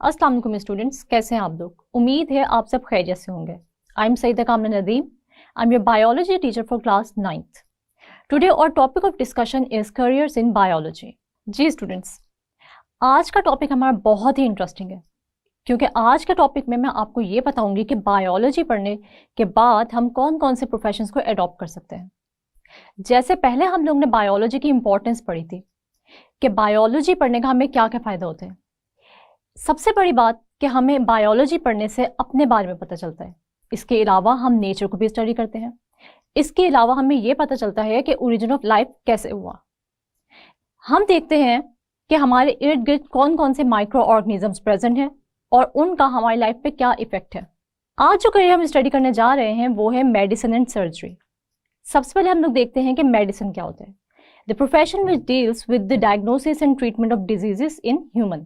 अस्सलाम वालेकुम स्टूडेंट्स, कैसे हैं आप लोग। उम्मीद है आप सब खैरियत से होंगे। आई am Saeeda Kamna Nadeem, I am your biology teacher for class 9th। Today our topic of discussion is careers in biology. जी स्टूडेंट्स, आज का टॉपिक हमारा बहुत ही इंटरेस्टिंग है, क्योंकि आज के टॉपिक में मैं आपको ये बताऊंगी कि बायोलॉजी पढ़ने के बाद हम कौन कौन से प्रोफेशंस को एडॉप्ट कर सकते हैं। जैसे पहले हम लोग ने बायोलॉजी की इंपॉर्टेंस पढ़ी थी कि बायोलॉजी पढ़ने का हमें क्या क्या फ़ायदा होते हैं। सबसे बड़ी बात कि हमें बायोलॉजी पढ़ने से अपने बारे में पता चलता है। इसके अलावा हम नेचर को भी स्टडी करते हैं। इसके अलावा हमें यह पता चलता है कि ओरिजिन ऑफ लाइफ कैसे हुआ। हम देखते हैं कि हमारे इर्द गिर्द कौन कौन से माइक्रो ऑर्गेनिजम्स प्रेजेंट हैं और उनका हमारी लाइफ पे क्या इफेक्ट है। आज जो करियर हम स्टडी करने जा रहे हैं वो है मेडिसिन एंड सर्जरी। सबसे पहले हम लोग देखते हैं कि मेडिसिन क्या होता है। The profession which deals with the diagnosis and treatment of diseases in human.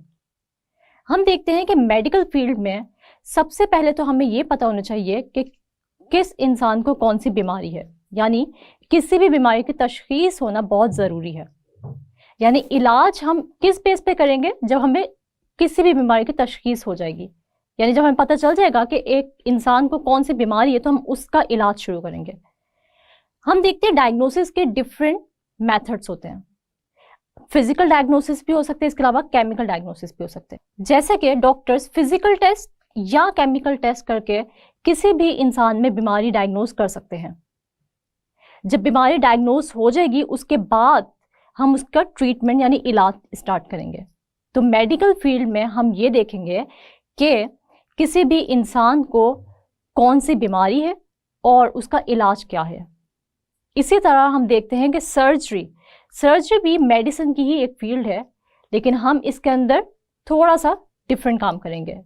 हम देखते हैं कि मेडिकल फील्ड में सबसे पहले तो हमें ये पता होना चाहिए कि किस इंसान को कौन सी बीमारी है, यानी किसी भी बीमारी की तशखीस होना बहुत ज़रूरी है। यानी इलाज हम किस बेस पे करेंगे, जब हमें किसी भी बीमारी की तशखीस हो जाएगी, यानी जब हमें पता चल जाएगा कि एक इंसान को कौन सी बीमारी है तो हम उसका इलाज शुरू करेंगे। हम देखते हैं डायग्नोसिस के डिफरेंट मेथड्स होते हैं। फिजिकल डायग्नोसिस भी हो सकते हैं, इसके अलावा केमिकल डायग्नोसिस भी हो सकते हैं। जैसे कि डॉक्टर्स फिजिकल टेस्ट या केमिकल टेस्ट करके किसी भी इंसान में बीमारी डायग्नोस कर सकते हैं। जब बीमारी डायग्नोस हो जाएगी उसके बाद हम उसका ट्रीटमेंट यानी इलाज स्टार्ट करेंगे। तो मेडिकल फील्ड में हम ये देखेंगे कि किसी भी इंसान को कौन सी बीमारी है और उसका इलाज क्या है। इसी तरह हम देखते हैं कि सर्जरी भी मेडिसिन की ही एक फील्ड है, लेकिन हम इसके अंदर थोड़ा सा डिफरेंट काम करेंगे।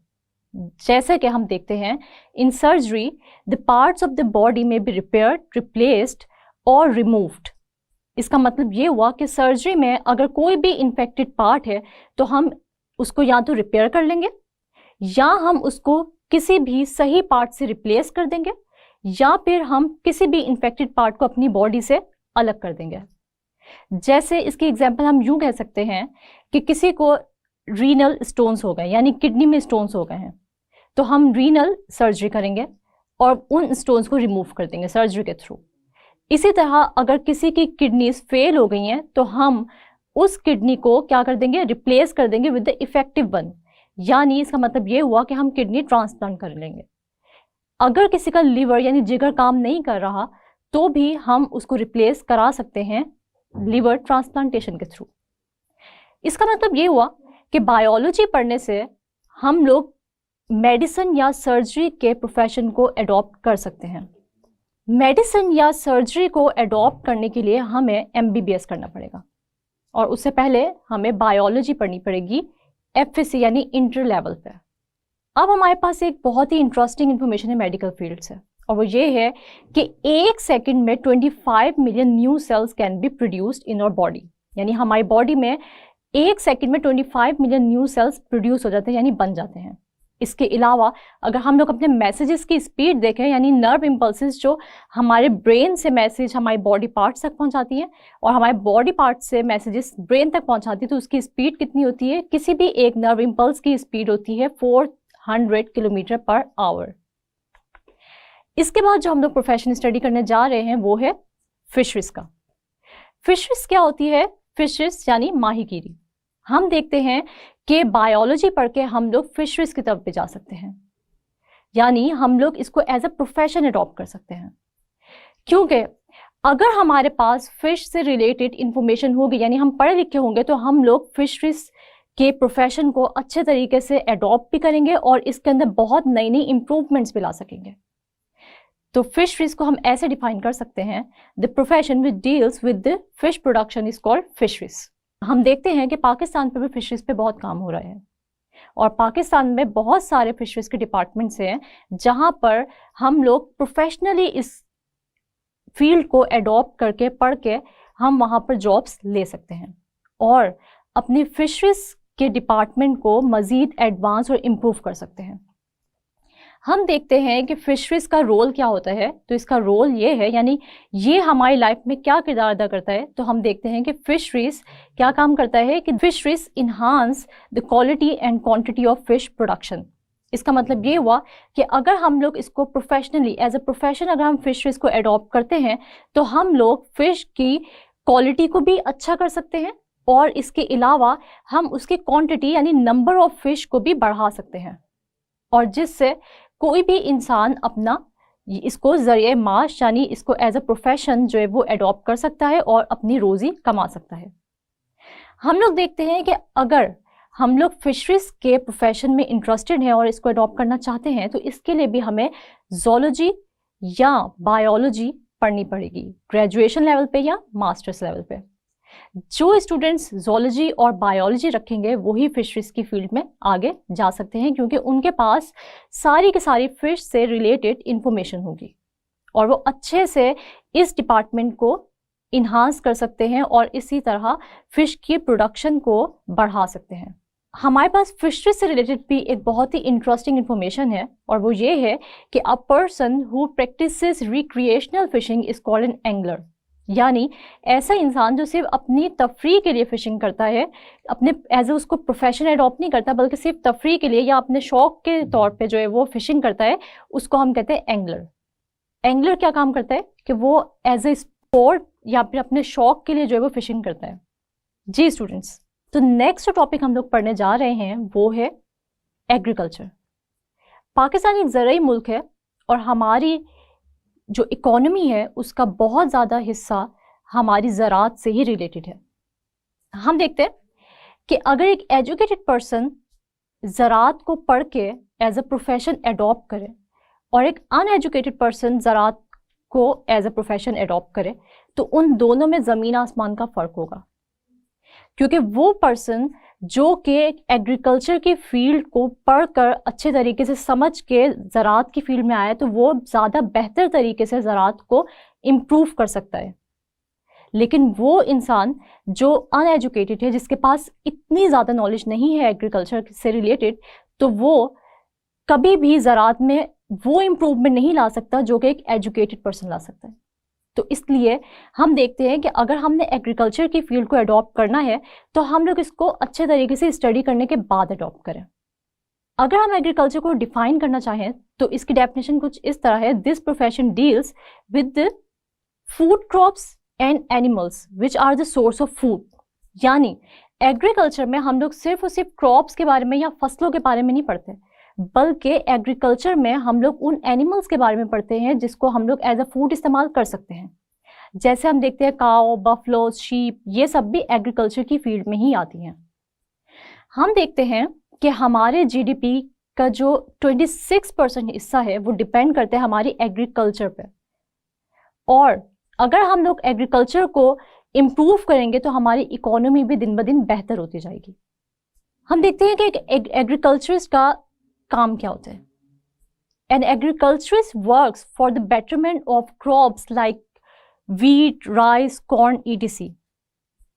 जैसे कि हम देखते हैं in surgery the parts of the body में बी रिपेयर्ड, रिप्लेस्ड और रिमूव्ड। इसका मतलब ये हुआ कि सर्जरी में अगर कोई भी इन्फेक्टेड पार्ट है तो हम उसको या तो रिपेयर कर लेंगे या हम उसको किसी भी सही पार्ट से रिप्लेस कर देंगे या फिर हम किसी भी इन्फेक्टेड पार्ट को अपनी बॉडी से अलग कर देंगे। जैसे इसकी एग्जांपल हम यूं कह सकते हैं कि किसी को रीनल स्टोन्स हो गए, यानी किडनी में स्टोन्स हो गए हैं, तो हम रीनल सर्जरी करेंगे और उन स्टोन्स को रिमूव कर देंगे सर्जरी के थ्रू। इसी तरह अगर किसी की किडनीज फेल हो गई हैं तो हम उस किडनी को क्या कर देंगे, रिप्लेस कर देंगे विद द इफेक्टिव वन। यानी इसका मतलब ये हुआ कि हम किडनी ट्रांसप्लांट कर लेंगे। अगर किसी का लीवर यानी जिगर काम नहीं कर रहा तो भी हम उसको रिप्लेस करा सकते हैं लीवर ट्रांसप्लांटेशन के थ्रू। इसका मतलब ये हुआ कि बायोलॉजी पढ़ने से हम लोग मेडिसिन या सर्जरी के प्रोफेशन को एडॉप्ट कर सकते हैं। मेडिसिन या सर्जरी को एडॉप्ट करने के लिए हमें MBBS करना पड़ेगा और उससे पहले हमें बायोलॉजी पढ़नी पड़ेगी FSc यानी इंटर लेवल पे। अब हमारे पास एक बहुत ही इंटरेस्टिंग इंफॉर्मेशन है मेडिकल फील्ड से, और वो ये है कि एक सेकंड में 25 million new cells can be produced in our body. यानी हमारी बॉडी में एक सेकंड में 25 मिलियन न्यू सेल्स प्रोड्यूस हो जाते हैं, यानी बन जाते हैं। इसके अलावा अगर हम लोग अपने मैसेजेस की स्पीड देखें, यानी नर्व इम्पल्सेस जो हमारे ब्रेन से मैसेज हमारे बॉडी पार्ट्स तक पहुंचाती हैं और हमारे बॉडी पार्ट्स से मैसेजेस ब्रेन तक पहुंचाती है, तो उसकी स्पीड कितनी होती है। किसी भी एक नर्व इम्पल्स की स्पीड होती है 400 किलोमीटर पर आवर। इसके बाद जो हम लोग प्रोफेशन स्टडी करने जा रहे हैं वो है फिशरीज का। फिशरीज क्या होती है? फिशरीज यानी माहीगीरी। हम देखते हैं कि बायोलॉजी पढ़ के हम लोग फिशरीज की तरफ भी जा सकते हैं, यानी हम लोग इसको एज अ प्रोफेशन अडॉप्ट कर सकते हैं। क्योंकि अगर हमारे पास फिश से रिलेटेड इंफॉर्मेशन होगी, यानी हम पढ़े लिखे होंगे, तो हम लोग फिशरीज के प्रोफेशन को अच्छे तरीके से अडॉप्ट भी करेंगे और इसके अंदर बहुत नई नई इम्प्रूवमेंट्स भी ला सकेंगे। तो फिशरीज को हम ऐसे डिफाइन कर सकते हैं, the profession which deals with the fish production is called fisheries. हम देखते हैं कि पाकिस्तान पर भी फिशरीज पे बहुत काम हो रहा है और पाकिस्तान में बहुत सारे फिशरीज के डिपार्टमेंट्स हैं जहां पर हम लोग प्रोफेशनली इस फील्ड को एडॉप्ट करके पढ़ के हम वहां पर जॉब्स ले सकते हैं और अपनी फिशरीज के डिपार्टमेंट को मज़ीद एडवांस और इम्प्रूव कर सकते हैं। हम देखते हैं कि फिशरीज का रोल क्या होता है। तो इसका रोल ये है, यानी ये हमारी लाइफ में क्या किरदार अदा करता है। तो हम देखते हैं कि फिशरीज क्या काम करता है कि fisheries enhance the quality and quantity of fish production. इसका मतलब ये हुआ कि अगर हम लोग इसको प्रोफेशनली एज अ प्रोफेशन अगर हम फिशरीज को एडॉप्ट करते हैं तो हम लोग फिश की क्वालिटी को भी अच्छा कर सकते हैं और इसके अलावा हम उसकी क्वांटिटी यानी नंबर ऑफ फिश को भी बढ़ा सकते हैं, और जिससे कोई भी इंसान अपना इसको जरिए माश यानी इसको एज अ प्रोफेशन जो है वो एडॉप्ट कर सकता है और अपनी रोजी कमा सकता है। हम लोग देखते हैं कि अगर हम लोग फिशरीज के प्रोफेशन में इंटरेस्टेड हैं और इसको अडॉप्ट करना चाहते हैं तो इसके लिए भी हमें जोलॉजी या बायोलॉजी पढ़नी पड़ेगी, ग्रेजुएशन लेवल पे या मास्टर्स लेवल पे। जो स्टूडेंट्स जोलॉजी और बायोलॉजी रखेंगे वही फिशरीज की फील्ड में आगे जा सकते हैं, क्योंकि उनके पास सारी की सारी फिश से रिलेटेड इंफॉर्मेशन होगी और वो अच्छे से इस डिपार्टमेंट को इन्हांस कर सकते हैं और इसी तरह फिश की प्रोडक्शन को बढ़ा सकते हैं। हमारे पास फिशरीज से रिलेटेड भी एक बहुत ही इंटरेस्टिंग इंफॉर्मेशन है, और वो ये है कि a person who practises recreational fishing is called an angler. यानी ऐसा इंसान जो सिर्फ अपनी तफरीह के लिए फिशिंग करता है, अपने एज ए उसको प्रोफेशन एडॉप्ट नहीं करता बल्कि सिर्फ तफरीह के लिए या अपने शौक के तौर पे जो है वो फिशिंग करता है, उसको हम कहते हैं एंगलर। एंगलर क्या काम करता है कि वो एज ए स्पोर्ट या फिर अपने शौक के लिए जो है वो फिशिंग करता है। जी स्टूडेंट्स, तो नेक्स्ट टॉपिक हम लोग पढ़ने जा रहे हैं वो है एग्रीकल्चर। पाकिस्तान एक ज़राई मुल्क है और हमारी जो इकोनॉमी है उसका बहुत ज़्यादा हिस्सा हमारी ज़राअत से ही रिलेटेड है। हम देखते हैं कि अगर एक एजुकेटेड पर्सन ज़राअत को पढ़ के एज अ प्रोफेशन एडॉप्ट करे और एक अनएजुकेटेड पर्सन ज़राअत को एज अ प्रोफेशन एडॉप्ट करे तो उन दोनों में ज़मीन आसमान का फ़र्क होगा, क्योंकि वो पर्सन जो कि एग्रीकल्चर की फील्ड को पढ़कर अच्छे तरीके से समझ के ज़राअत की फील्ड में आया तो वो ज़्यादा बेहतर तरीके से ज़राअत को इम्प्रूव कर सकता है। लेकिन वो इंसान जो अनएजुकेटेड है, जिसके पास इतनी ज़्यादा नॉलेज नहीं है एग्रीकल्चर से रिलेटेड, तो वो कभी भी ज़राअत में वो इम्प्रूवमेंट नहीं ला सकता जो कि एक एजुकेटेड पर्सन ला सकता है। तो इसलिए हम देखते हैं कि अगर हमने एग्रीकल्चर की फील्ड को अडॉप्ट करना है तो हम लोग इसको अच्छे तरीके से स्टडी करने के बाद अडॉप्ट करें। अगर हम एग्रीकल्चर को डिफाइन करना चाहें तो इसकी डेफिनेशन कुछ इस तरह है: this profession deals with food crops and animals which are the source of food. यानी एग्रीकल्चर में हम लोग सिर्फ और सिर्फ क्रॉप्स के बारे में या फसलों के बारे में नहीं पढ़ते, बल्कि एग्रीकल्चर में हम लोग उन एनिमल्स के बारे में पढ़ते हैं जिसको हम लोग एज अ फूड इस्तेमाल कर सकते हैं। जैसे हम देखते हैं काओ, बफलो, शीप, ये सब भी एग्रीकल्चर की फील्ड में ही आती हैं। हम देखते हैं कि हमारे जीडीपी का जो 26% हिस्सा है वो डिपेंड करते हैं हमारी एग्रीकल्चर पे, और अगर हम लोग एग्रीकल्चर को इम्प्रूव करेंगे तो हमारी इकोनॉमी भी दिन ब दिन बेहतर होती जाएगी। हम देखते हैं कि एक एग्रीकल्चरिस्ट का काम क्या होता है। An agriculturist works for the betterment of crops like wheat, rice, corn, etc.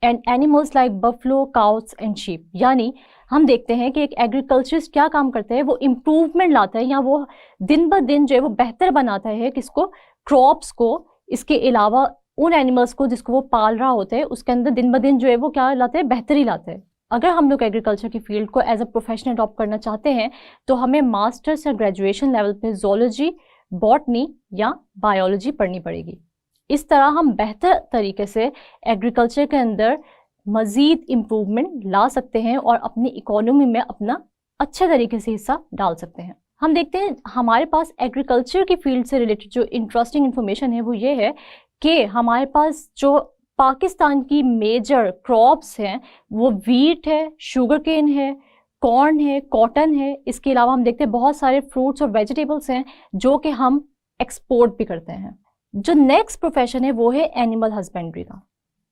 And animals like buffalo, cows and sheep. यानी हम देखते हैं कि एक एग्रीकल्चरिस्ट क्या काम करता है, वो इम्प्रूवमेंट लाता है या वो दिन ब दिन जो है वो बेहतर बनाता है किसको, क्रॉप्स को। इसके अलावा उन एनिमल्स को जिसको वो पाल रहा होता है उसके अंदर दिन ब दिन जो है वो क्या लाते हैं, बेहतरी लाते हैं। अगर हम लोग एग्रीकल्चर की फील्ड को एज अ प्रोफेशन अडॉप्ट करना चाहते हैं तो हमें मास्टर्स या ग्रेजुएशन लेवल पे जोलॉजी, बॉटनी या बायोलॉजी पढ़नी पड़ेगी। इस तरह हम बेहतर तरीके से एग्रीकल्चर के अंदर मज़ीद इम्प्रूवमेंट ला सकते हैं और अपनी इकोनॉमी में अपना अच्छे तरीके से हिस्सा डाल सकते हैं। हम देखते हैं हमारे पास एग्रीकल्चर की फील्ड से रिलेटेड जो इंटरेस्टिंग इन्फॉर्मेशन है वो ये है कि हमारे पास जो पाकिस्तान की मेजर क्रॉप्स हैं वो वीट है, शुगर केन है, कॉर्न है, कॉटन है। इसके अलावा हम देखते हैं बहुत सारे फ्रूट्स और वेजिटेबल्स हैं जो कि हम एक्सपोर्ट भी करते हैं। जो नेक्स्ट प्रोफेशन है वो है एनिमल हस्बेंड्री का।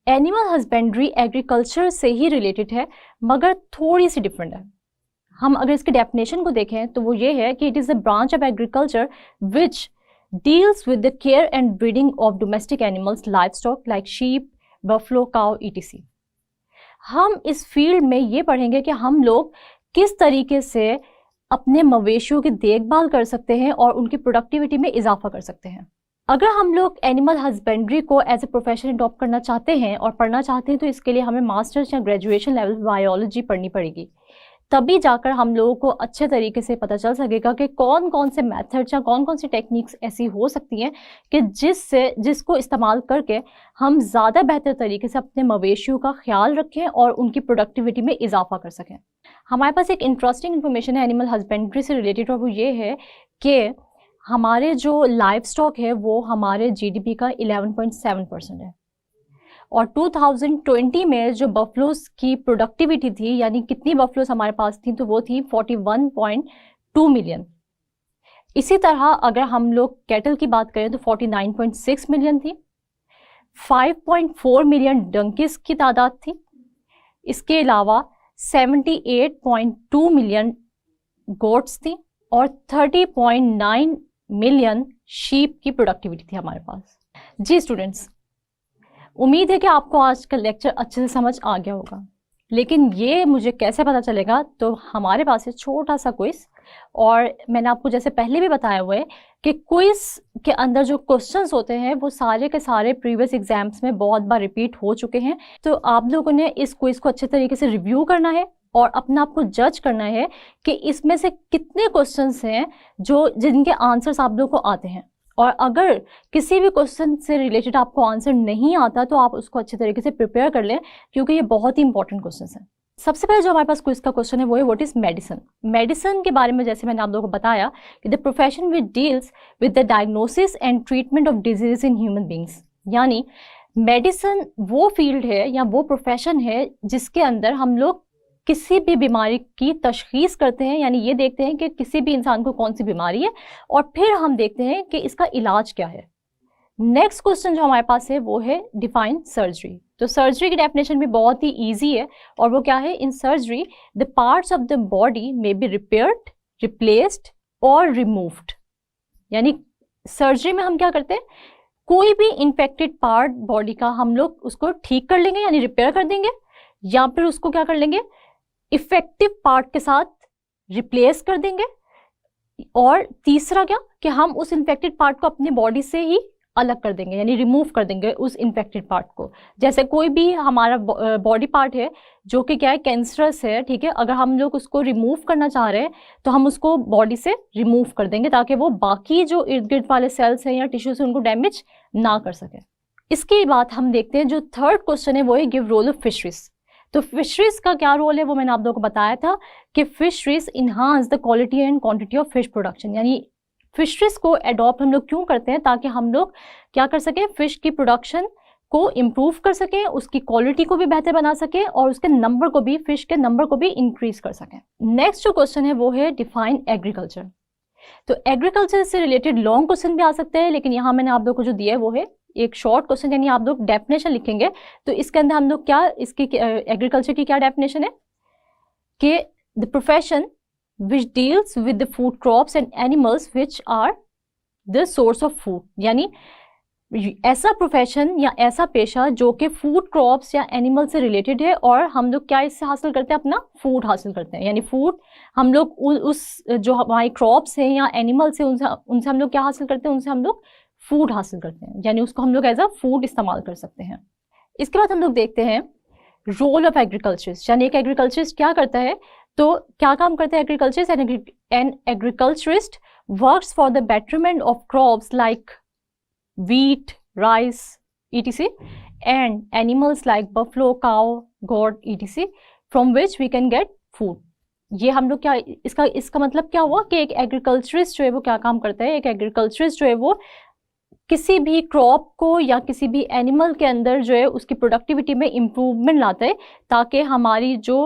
एनिमल हस्बेंड्री एग्रीकल्चर से ही रिलेटेड है मगर थोड़ी सी डिफरेंट है। हम अगर इसके डेफिनेशन को देखें तो वो ये है कि it is a branch of agriculture which deals with the care and breeding of domestic animals, livestock like sheep, buffalo, cow, etc. हम इस फील्ड में ये पढ़ेंगे कि हम लोग किस तरीके से अपने मवेशियों की देखभाल कर सकते हैं और उनकी प्रोडक्टिविटी में इजाफा कर सकते हैं। अगर हम लोग एनिमल हस्बेंड्री को एज ए प्रोफेशन अडॉप्ट करना चाहते हैं और पढ़ना चाहते हैं तो इसके लिए हमें मास्टर्स या ग्रेजुएशन लेवल बायोलॉजी पढ़नी पड़ेगी। तभी जाकर हम लोगों को अच्छे तरीके से पता चल सकेगा कि कौन कौन से मेथड्स या कौन कौन सी टेक्निक्स ऐसी हो सकती हैं कि जिसको इस्तेमाल करके हम ज़्यादा बेहतर तरीके से अपने मवेशियों का ख्याल रखें और उनकी प्रोडक्टिविटी में इजाफा कर सकें। हमारे पास एक इंटरेस्टिंग इन्फॉर्मेशन है एनिमल हस्बेंड्री से रिलेटेड, और वो ये है कि हमारे जो लाइफ स्टॉक है वो हमारे जीडीपी का 11.7% है, और 2020 में जो बफलोस की प्रोडक्टिविटी थी, यानी कितनी बफलोस हमारे पास थी, तो वो थी 41.2 मिलियन। इसी तरह अगर हम लोग कैटल की बात करें तो 49.6 मिलियन थी, 5.4 मिलियन डंकीज की तादाद थी। इसके अलावा 78.2 मिलियन गोट्स थी और 30.9 मिलियन शीप की प्रोडक्टिविटी थी हमारे पास। जी स्टूडेंट्स, उम्मीद है कि आपको आज का लेक्चर अच्छे से समझ आ गया होगा, लेकिन ये मुझे कैसे पता चलेगा, तो हमारे पास है छोटा सा क्विज। और मैंने आपको जैसे पहले भी बताया हुआ है कि क्विज के अंदर जो क्वेश्चंस होते हैं वो सारे के सारे प्रीवियस एग्जाम्स में बहुत बार रिपीट हो चुके हैं। तो आप लोगों ने इस क्विज को अच्छे तरीके से रिव्यू करना है और अपना आपको जज करना है कि इसमें से कितने क्वेश्चंस हैं जिनके आंसर्स आप लोगों को आते हैं। और अगर किसी भी क्वेश्चन से रिलेटेड आपको आंसर नहीं आता तो आप उसको अच्छे तरीके से प्रिपेयर कर लें, क्योंकि ये बहुत ही इंपॉर्टेंट क्वेश्चन है। सबसे पहले जो हमारे पास क्विज का क्वेश्चन है वो है व्हाट इज मेडिसिन। मेडिसिन के बारे में जैसे मैंने आप लोगों को बताया कि the profession which deals with the diagnosis and treatment of disease in human beings, यानी मेडिसिन वो फील्ड है या वो प्रोफेशन है जिसके अंदर हम लोग किसी भी बीमारी की तशखीस करते हैं, यानी ये देखते हैं कि किसी भी इंसान को कौन सी बीमारी है और फिर हम देखते हैं कि इसका इलाज क्या है। नेक्स्ट क्वेश्चन जो हमारे पास है वो है डिफाइन सर्जरी। तो सर्जरी की डेफिनेशन भी बहुत ही इजी है, और वो क्या है, in surgery the parts of the body may be repaired, replaced और रिमूव्ड। यानी सर्जरी में हम क्या करते हैं, कोई भी इन्फेक्टेड पार्ट बॉडी का हम लोग उसको ठीक कर लेंगे, यानी रिपेयर कर देंगे, या फिर उसको क्या कर लेंगे, इफेक्टिव पार्ट के साथ रिप्लेस कर देंगे। और तीसरा क्या कि हम उस इन्फेक्टेड पार्ट को अपनी बॉडी से ही अलग कर देंगे, यानी रिमूव कर देंगे उस इन्फेक्टेड पार्ट को। जैसे कोई भी हमारा बॉडी पार्ट है जो कि क्या है, कैंसरस है, ठीक है, अगर हम लोग उसको रिमूव करना चाह रहे हैं तो हम उसको बॉडी से रिमूव कर देंगे ताकि वो बाकी जो इर्द गिर्द वाले सेल्स हैं या टिश्यूज हैं उनको डैमेज ना कर सके। इसके बाद हम देखते हैं जो थर्ड क्वेश्चन है वो है गिव रोल ऑफ फिशरीज। तो फिशरीज का क्या रोल है वो मैंने आप लोगों को बताया था कि fisheries enhance the quality and quantity of fish production, यानी फिशरीज को अडॉप्ट हम लोग क्यों करते हैं, ताकि हम लोग क्या कर सकें, फिश की प्रोडक्शन को इम्प्रूव कर सकें, उसकी क्वालिटी को भी बेहतर बना सकें और उसके नंबर को भी, फिश के नंबर को भी इंक्रीज कर सकें। नेक्स्ट जो क्वेश्चन है वो है डिफाइन एग्रीकल्चर। तो एग्रीकल्चर से रिलेटेड लॉन्ग क्वेश्चन भी आ सकते हैं, लेकिन यहाँ मैंने आप लोग को जो दिया है वो है एक शॉर्ट क्वेश्चन, यानी आप लोग डेफिनेशन लिखेंगे तो इसके अंदर हम लोग क्या, इसकी एग्रीकल्चर की क्या डेफिनेशन है कि the profession which deals with the food crops and animals which are the source of food, यानी ऐसा प्रोफेशन या ऐसा पेशा जो कि फूड क्रॉप्स या एनिमल से रिलेटेड है और हम लोग क्या इससे हासिल करते हैं, अपना फूड हासिल करते हैं। यानी फूड हम लोग उस जो हमारी क्रॉप्स हैं या एनिमल्स हैं उनसे हम लोग क्या हासिल करते हैं, उनसे हम लोग फूड हासिल करते हैं, यानी उसको हम लोग एज अ फूड इस्तेमाल कर सकते हैं। इसके बाद हम लोग देखते हैं रोल ऑफ एग्रीकल्चरिस्ट, यानी एक एग्रीकल्चरिस्ट क्या करता है, तो क्या काम करते हैं agriculturist. An agriculturist works for the betterment of crops like wheat, rice, etc. and animals like buffalo, cow, goat, etc. from which we can get food. ये हम लोग क्या, इसका मतलब क्या हुआ कि एक एग्रीकल्चरिस्ट जो है वो क्या काम करता है, एक एग्रीकल्चरिस्ट जो है वो किसी भी क्रॉप को या किसी भी एनिमल के अंदर जो है उसकी प्रोडक्टिविटी में इम्प्रूवमेंट लाता है ताकि हमारी जो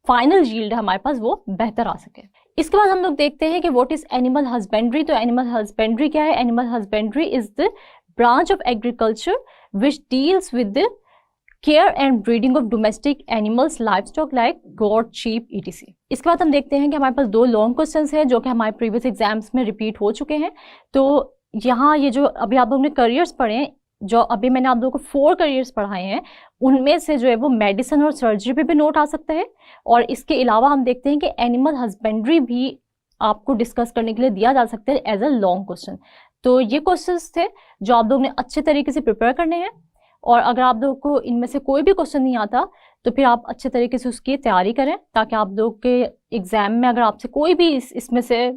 फाइनल यील्ड है हमारे पास वो बेहतर आ सके। इसके बाद हम लोग देखते हैं कि व्हाट इज एनिमल हस्बेंड्री। तो एनिमल हस्बेंड्री क्या है, animal husbandry is the branch of agriculture which deals with the care and breeding of domestic animals, livestock like goat, sheep, etc. इसके बाद हम देखते हैं कि हमारे पास दो लॉन्ग क्वेश्चंस हैं जो कि हमारे प्रीवियस एग्जाम्स में रिपीट हो चुके हैं। तो यहाँ ये जो अभी आप लोगों ने करियर्स पढ़े हैं, जो अभी मैंने आप लोगों को 4 करियर्स पढ़ाए हैं, उनमें से जो है वो मेडिसिन और सर्जरी पे भी नोट आ सकता है, और इसके अलावा हम देखते हैं कि एनिमल हस्बेंड्री भी आपको डिस्कस करने के लिए दिया जा सकता है एज अ लॉन्ग क्वेश्चन। तो ये क्वेश्चंस थे जो आप लोग ने अच्छे तरीके से प्रिपेयर करने हैं, और अगर आप लोगों को इनमें से कोई भी क्वेश्चन नहीं आता तो फिर आप अच्छे तरीके से उसकी तैयारी करें, ताकि आप लोग के एग्जाम में अगर आपसे कोई भी इसमें से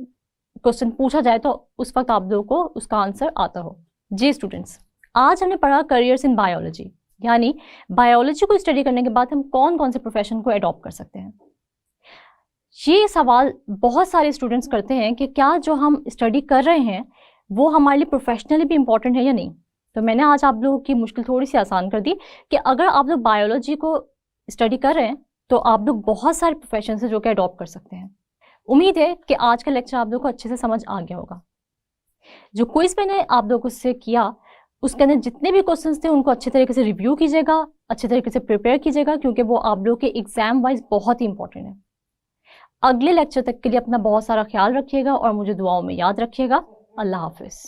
क्वेश्चन पूछा जाए तो उस वक्त आप लोगों को उसका आंसर आता हो। जी स्टूडेंट्स, आज हमने पढ़ा करियर्स इन बायोलॉजी, यानी बायोलॉजी को स्टडी करने के बाद हम कौन कौन से प्रोफेशन को अडॉप्ट कर सकते हैं। ये सवाल बहुत सारे स्टूडेंट्स करते हैं कि क्या जो हम स्टडी कर रहे हैं वो हमारे लिए प्रोफेशनली भी इम्पोर्टेंट है या नहीं। तो मैंने आज आप लोगों की मुश्किल थोड़ी सी आसान कर दी कि अगर आप लोग बायोलॉजी को स्टडी कर रहे हैं तो आप लोग बहुत सारे प्रोफेशन है जो कि अडॉप्ट कर सकते हैं। उम्मीद है कि आज का लेक्चर आप लोगों को अच्छे से समझ आ गया होगा। जो क्विज मैंने आप लोगों से किया उसके अंदर जितने भी क्वेश्चंस थे उनको अच्छे तरीके से रिव्यू कीजिएगा, अच्छे तरीके से प्रिपेयर कीजिएगा, क्योंकि वो आप लोगों के एग्जाम वाइज बहुत ही इंपॉर्टेंट है। अगले लेक्चर तक के लिए अपना बहुत सारा ख्याल रखिएगा और मुझे दुआओं में याद रखिएगा। अल्लाह हाफिज।